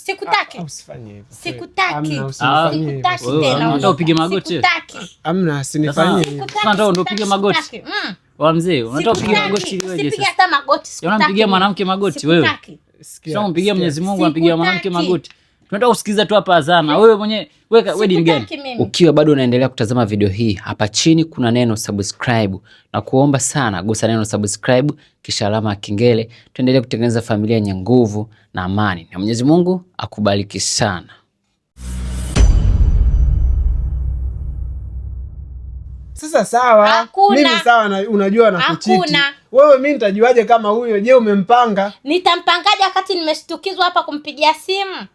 Sikutaki. Usifanye hivyo. Sikutaki. Sikutaki tena. Unataka upige magoti? Sikutaki. Amna, usinifanye hivyo. Sasa ndio upige magoti. Wa mzee, unataka upige magoti ili wewe. Usipige hata magoti, sikutaki. Unampigia mwanamke magoti wewe? Sasa umpigia Mwenyezi Mungu, unampigia mwanamke magoti. Tunataka kusikiza tu hapa azana. Wewe mwenyewe wewe dini gani? Ukiwa bado unaendelea kutazama video hii, hapa chini kuna neno subscribe. Na kuomba sana gusa neno subscribe kisha alama ya kengele. Tuendelee kutengeneza familia yenye nguvu na amani. Na Mwenyezi Mungu akubariki sana. Sasa sawa. Hakuna. Mimi sawa na unajua na kuchiti. Wewe mimi nitajuaje kama huyo? Je, umempanga? Nitampangaje wakati nimeshtukizwa hapa kumpigia simu?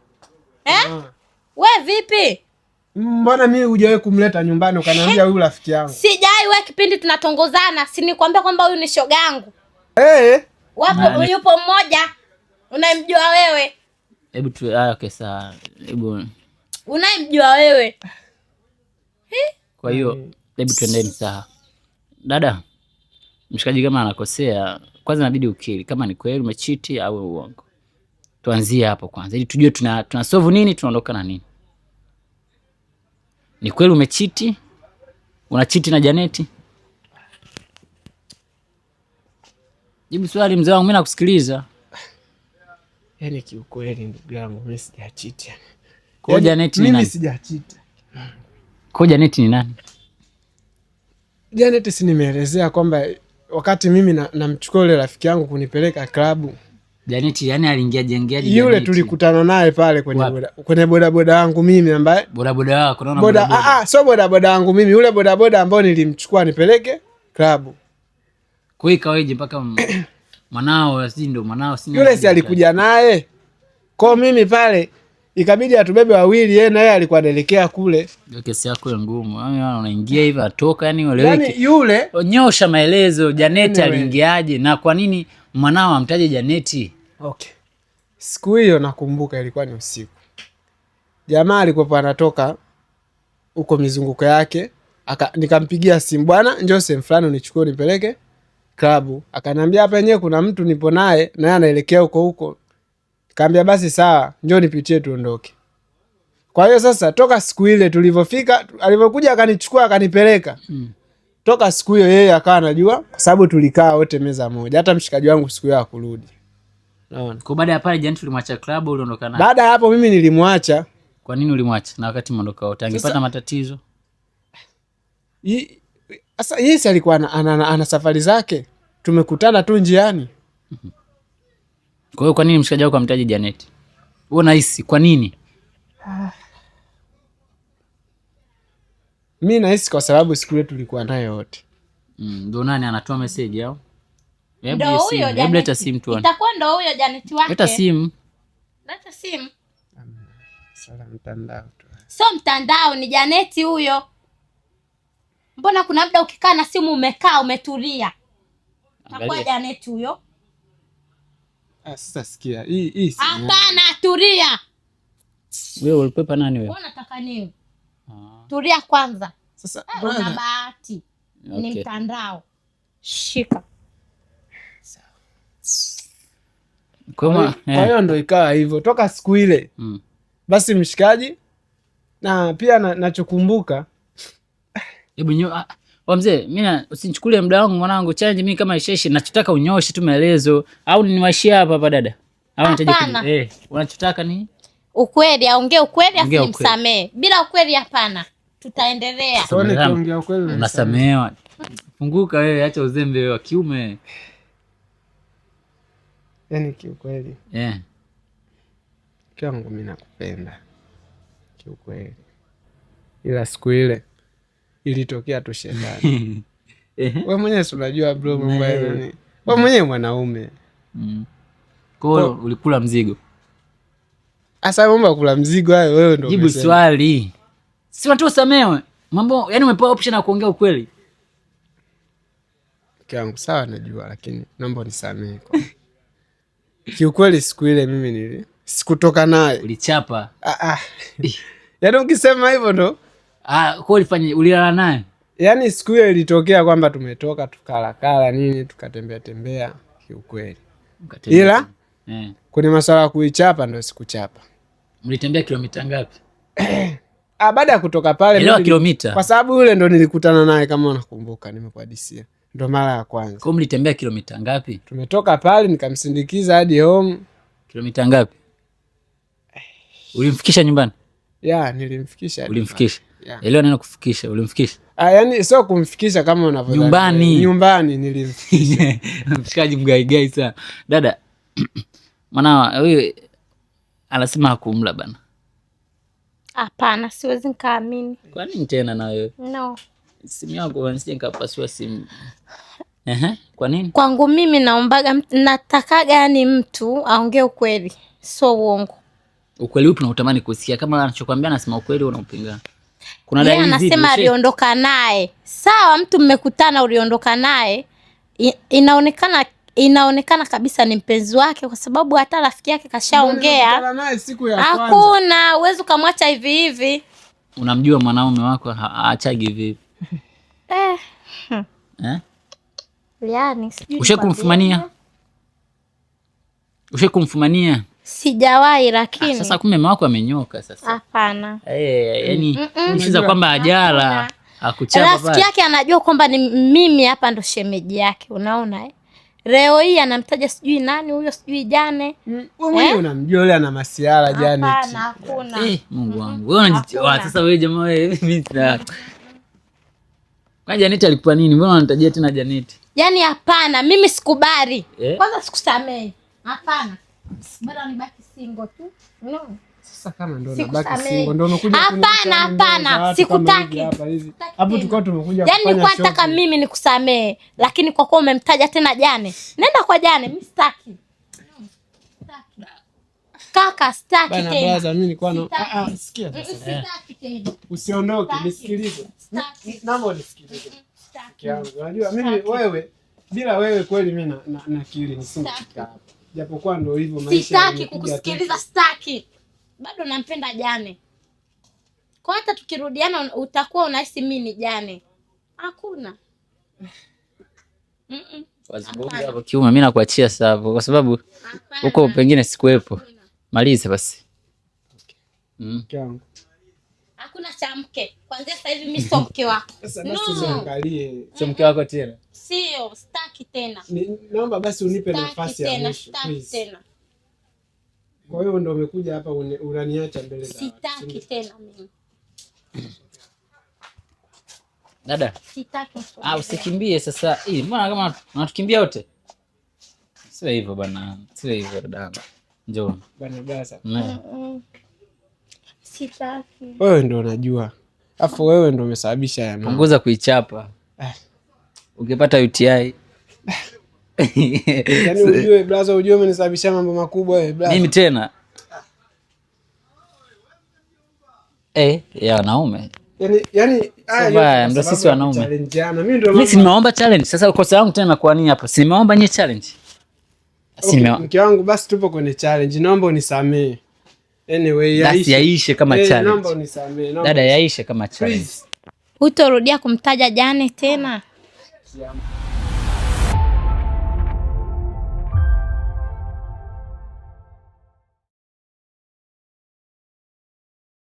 Wewe vipi? Mbona mimi hujawahi kumleta nyumbani ukaniambia huyu rafiki yangu? Sijai, wewe kipindi tunatongozana, si nikwambia kwamba huyu ni shoga yangu. Wapo yupo mmoja unayemjua wewe. Hebu tu okay sawa. Hebu unayemjua wewe. Kwa hiyo hebu tuendeni sawa. Dada, mshikaji kama anakosea, kwanza inabidi ukiri kama ni kweli umechiti au uongo. Tuanzie hapo kwanza ili tujue tuna solve nini, tunaondoka na nini. Ni kweli umechiti? Unachiti na Janeti? Jibu swali mzee wangu, mimi nakusikiliza. Yaani kiukweli ndugu yangu mimi sijachiti. Kwa Janeti ni nani? Mimi sijachiti. Kwa Janeti ni nani? Janeti si nimeelezea kwamba wakati mimi namchukua yule rafiki yangu kunipeleka klabu. Janeti yani aliingia jengeaje Janeti? Yule tulikutana naye pale kwenye bodaboda wangu mimi ambaye bodaboda wako unaona bodaboda. Sio bodaboda wangu mimi, yule bodaboda ambao nilimchukua nipeleke klabu. Kwa hiyo kaweje mpaka mwanao si ndio mwanao si yule si alikuja naye. Kwa mimi pale ikabidi atubebe wawili, yeye na yeye alikuwa anaelekea kule. Ndio kesi yako ya ngumu. Yaani unaingia hivi atoka yani ueleweke. Yaani yule nyosha maelezo Janeti aliingiaje na kwa nini mwanao amtaje Janeti? Okay. Siku hiyo nakumbuka ilikuwa ni usiku. Jamaa alikuwa anatoka huko mizunguko yake, nikampigia simu, bwana njoo sehemu fulani unichukue nipeleke klabu. Akaniambia hapa yenyewe kuna mtu nipo naye na yeye anaelekea huko. Nikamwambia basi sawa, njoo nipitie tuondoke. Kwa hiyo sasa toka siku ile tulivyofika, alivyokuja akanichukua akanipeleka. Toka siku hiyo yeye akawa anajua kwa sababu tulikaa wote meza moja. Hata mshikaji wangu siku hiyo hakurudi. Naona. Kwa baada ya pale Janeti ulimwacha klabu au uliondoka naye? Baada ya hapo mimi nilimwacha. Kwa nini ulimwacha? Na wakati mmondoka wote angepata matatizo. Sasa yeye alikuwa ana safari zake. Tumekutana tu njiani. Kwa hiyo kwa nini mshikaji wako amtaje Janeti? Wewe unahisi kwa nini? Mimi nahisi kwa sababu siku ile tulikuwa naye wote. Ndio nani anatoa message yao? Ndio huyo Janeti. Leta simu tu. Itakuwa ndio huyo Janeti wake. Leta simu. Leta simu. Sala mtandao tu. Sio mtandao, ni Janeti huyo. Mbona kuna muda ukikaa na simu umekaa umetulia? Itakuwa Janeti huyo. Sasa sikia. Hii simu. Hapana, tulia. Wewe ulipepa nani wewe? Unataka nini? Tulia kwanza. Sasa una bahati. Okay. Ni mtandao. Shika. Kwa hiyo ndo ikawa hivyo toka siku ile. Basi mshikaji na pia nachokumbuka. Hebu mzee, mimi usinichukulie muda wangu mwanangu, challenge mimi kama isheshi, nachotaka unyoshe tu maelezo au niwashie hapa dada. Au unahitaji unachotaka ni ukweli, aongee ukweli asimsamee. Bila ukweli hapana. Tutaendelea. Sio nikiongea ukweli unasamehewa. Funguka wewe, acha uzembe wewe wa kiume. Yaani kiukweli. Kiwangu mimi nakupenda. Kiukweli. Ila siku ile ilitokea tu shetani. Wewe mwenyewe unajua bro mambo yale. Wewe mwenyewe mwanaume. Kwa hiyo ulikula mzigo. Asa mambo kula mzigo hayo wewe ndio jibu swali. Si watu usamewe. Mambo yani umepewa option ya kuongea ukweli. Kiwangu sawa najua lakini naomba unisamehe kwa. Kiukweli siku ile mimi sikutoka naye. Ulichapa. Yaani ukisema hivyo ndo. Kwa ulilala naye? Yaani siku hiyo ilitokea kwamba tumetoka tukalakala nini tukatembea kiukweli. Ila kwenye masuala ya kuichapa ndo sikuchapa. Mlitembea kilomita ngapi? Baada ya kutoka pale Elewa kilomita. Kwa sababu yule ndo nilikutana naye, kama unakumbuka, nimekuhadisia. Ndo mara ya kwanza. Kwa mlitembea kilomita ngapi? Tumetoka pale nikamsindikiza hadi home. Kilomita ngapi? Ulimfikisha nyumbani? Ya, nilimfikisha. Ulimfikisha? Elewa neno kufikisha, ulimfikisha? Yani sio kumfikisha kama unavyodhani. Nyumbani. Nyumbani nilimfikisha. Mshikaji mgaigai sana. Dada, mwana huyu anasema hakumla bana. Hapana, siwezi nikaamini. Kwa nini tena na wewe? No. Simu yako nisije nikapasua simu. Kwa nini? Kwangu mimi natakaga yani mtu aongee ukweli, sio uongo. Ukweli upi unatamani kusikia? Kama anachokwambia anasema ukweli unaupinga. Kuna dalili zipi? Anasema aliondoka naye. Sawa, mtu mmekutana uliondoka naye. Inaonekana kabisa ni mpenzi wake, kwa sababu hata rafiki yake kashaongea. Hakuna uwezo kumwacha hivi hivi. Unamjua mwanaume wako haachagi hivi. Yaani sijui. Ushakumfumania? Sijawahi, lakini sasa kumbe mama wako amenyoka sasa. Hapana. Yani nishiza kwamba ajala akuchapa pale. Rafiki yake anajua kwamba ni mimi hapa ndo shemeji yake, unaona Leo hii anamtaja sijui nani huyo, sijui Jane. Wewe unamjua yule ana masiara Jane. Hapana, hakuna. Mungu wangu. Wewe unajitoa sasa wewe jamaa wewe mimi sina. Kwa Janet alikuwa nini? Mbona unanitajia tena Janet? Yaani hapana, mimi sikubali. Kwanza sikusamee. Hapana. Bora nibaki single tu. No. Sasa kama ndo nabaki single ndo unakuja kuniita. Hapana, sikutaki. Hapo tukao tumekuja kufanya. Yaani nilikuwa nataka mimi nikusamee, lakini kwa kuwa umemtaja tena Jane. Nenda kwa Jane, mimi sitaki. Kaka, sitaki tena. Bana brother, mimi nilikuwa sikia sasa. Sitaki tena. Usiondoke, nisikilize. Naomba unisikilize. Unajua mimi wewe, bila wewe kweli mimi na akili nisingefika hapa. Japokuwa ndio hivyo maisha. Sitaki kukusikiliza, sitaki. Bado nampenda Jane. Kwa hata tukirudiana utakuwa unahisi mimi ni Jane. Hakuna. Wazibonga hapo kiuma, mimi nakuachia sasa hapo kwa sababu huko pengine sikuepo. Maliza basi. Hakuna cha mke. Kuanzia sasa hivi mimi sio mke wako. Sasa basi uangalie. Sio mke wako tena. Sio, sitaki tena. Naomba basi unipe nafasi ya mwisho. Sitaki tena. Kwa hiyo ndio umekuja hapa unaniacha mbele za. Sitaki tena mimi. Dada. Sitaki. Usikimbie sasa. Mbona kama unatukimbia wote? Sio hivyo bana. Sio hivyo dada. Njoo. Bana gaza. Sitaki. Wewe ndio unajua. Alafu wewe ndio umesababisha ya mambo. Punguza kuichapa. Ukipata UTI. Yaani ujue brother, ujue umenisababisha mambo makubwa wewe brother. Mimi tena. Ya wanaume. Yaani haya ndio sisi wanaume. Challengeana. Mimi si nimeomba challenge. Sasa kosa langu tena kwa nini hapa? Si nimeomba nyie challenge. Mke wangu basi tupo kwenye challenge. Naomba unisamee. Anyway, yaishe kama challenge. Naomba unisamee. Dada, yaishe kama challenge. Hutorudia kumtaja Jane tena.